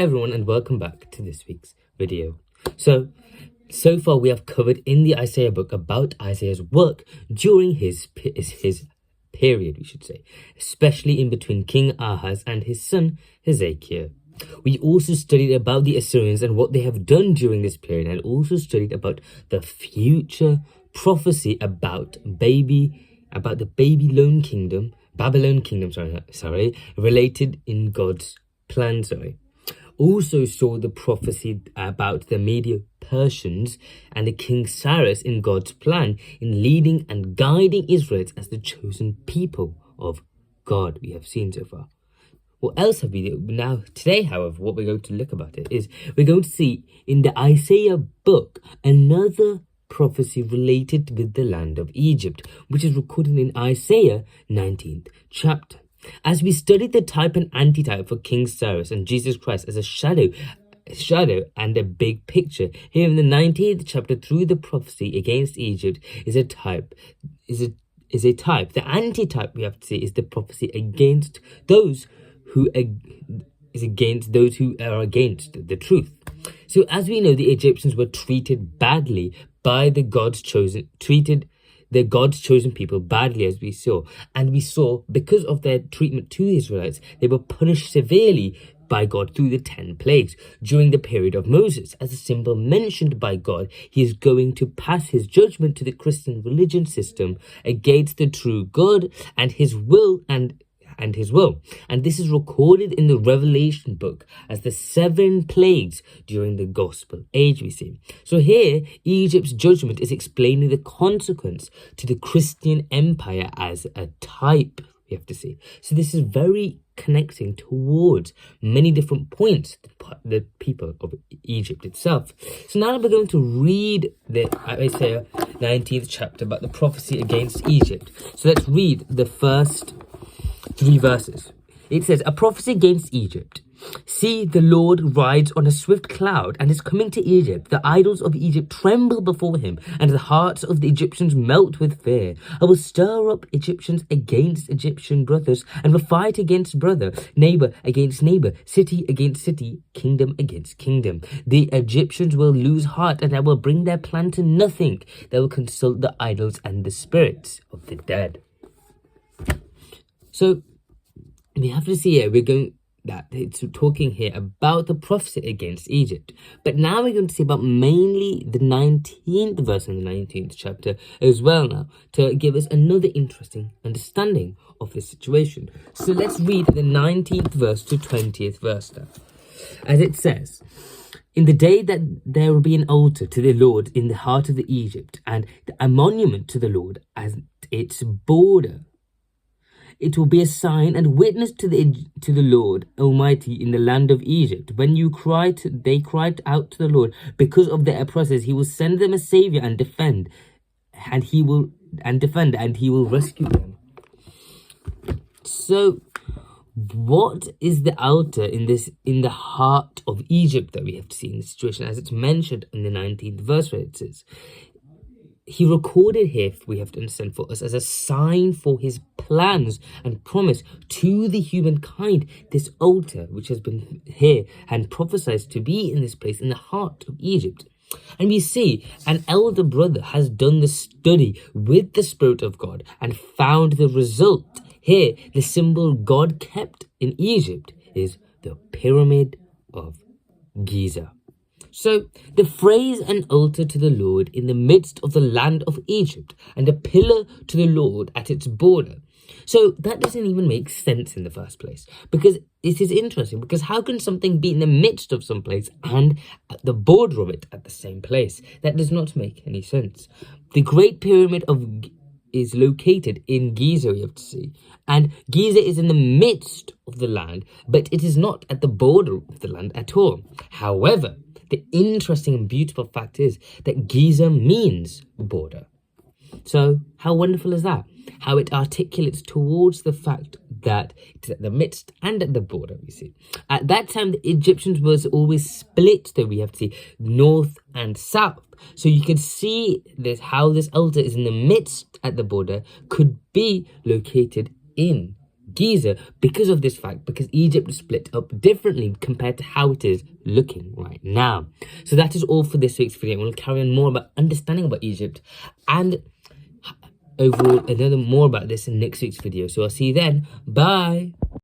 Everyone, and welcome back to this week's video. So far we have covered in the Isaiah book about Isaiah's work during his period, we should say, especially in between King Ahaz and his son Hezekiah. We also studied about the Assyrians and what they have done during this period, and also studied about the future prophecy about the Babylon kingdom, related in God's plan, Also saw the prophecy about the Medo-Persians and the King Cyrus in God's plan in leading and guiding Israelites as the chosen people of God. We have seen so far. What else have we done? Now, today, however, what we're going to look about it is we're going to see in the Isaiah book another prophecy related with the land of Egypt, which is recorded in Isaiah 19th chapter. As we studied the type and antitype for King Cyrus and Jesus Christ as a shadow and a big picture, here in the 19th chapter, through the prophecy against Egypt is a type. The antitype we have to see is the prophecy against those who are against the truth. So as we know, the Egyptians were treated badly by the God's chosen people badly, as we saw. And we saw, because of their treatment to the Israelites, they were punished severely by God through the 10 plagues during the period of Moses. As a symbol mentioned by God, he is going to pass his judgment to the Christian religion system against the true God and his will. And this is recorded in the Revelation book as the 7 plagues during the gospel age, we see. So here, Egypt's judgment is explaining the consequence to the Christian empire as a type, we have to see. So this is very connecting towards many different points, the people of Egypt itself. So now we're going to read the Isaiah 19th chapter about the prophecy against Egypt. So let's read the first 3 verses. It says, a prophecy against Egypt. See, the Lord rides on a swift cloud and is coming to Egypt. The idols of Egypt tremble before him, and the hearts of the Egyptians melt with fear. I will stir up Egyptians against Egyptian brothers, and will fight against brother, neighbor against neighbor, city against city, kingdom against kingdom. The Egyptians will lose heart, and I will bring their plan to nothing. They will consult the idols and the spirits of the dead. So we have to see here, it's talking here about the prophecy against Egypt. But now we're going to see about mainly the 19th verse in the 19th chapter as well now, to give us another interesting understanding of this situation. So let's read the 19th verse to 20th verse now. As it says, in the day that there will be an altar to the Lord in the heart of the Egypt, and a monument to the Lord as its border. It will be a sign and witness to the Lord Almighty in the land of Egypt. When they cried out to the Lord because of their oppressors, he will send them a savior and defend, and he will rescue them. So, what is the altar in the heart of Egypt that we have to see in this situation, as it's mentioned in the 19th verse, where it says, he recorded here, we have to understand, for us as a sign for his plans and promise to the humankind, this altar which has been here and prophesied to be in this place in the heart of Egypt. And we see an elder brother has done the study with the Spirit of God and found the result. Here, the symbol God kept in Egypt is the Pyramid of Giza. So, the phrase an altar to the Lord in the midst of the land of Egypt and a pillar to the Lord at its border. So, that doesn't even make sense in the first place, because it is interesting, because how can something be in the midst of some place and at the border of it at the same place? That does not make any sense. The Great Pyramid is located in Giza, you have to see, and Giza is in the midst of the land, but it is not at the border of the land at all. However, the interesting and beautiful fact is that Giza means border. So how wonderful is that? How it articulates towards the fact that it's at the midst and at the border, you see. At that time, the Egyptians was always split, though we have to see north and south. So you can see this, how this altar is in the midst at the border could be located in Giza because of this fact, because Egypt is split up differently compared to how it is looking right now. So that is all for this week's video. We'll carry on more about understanding about Egypt and overall another more about this in next week's video. So I'll see you then. Bye.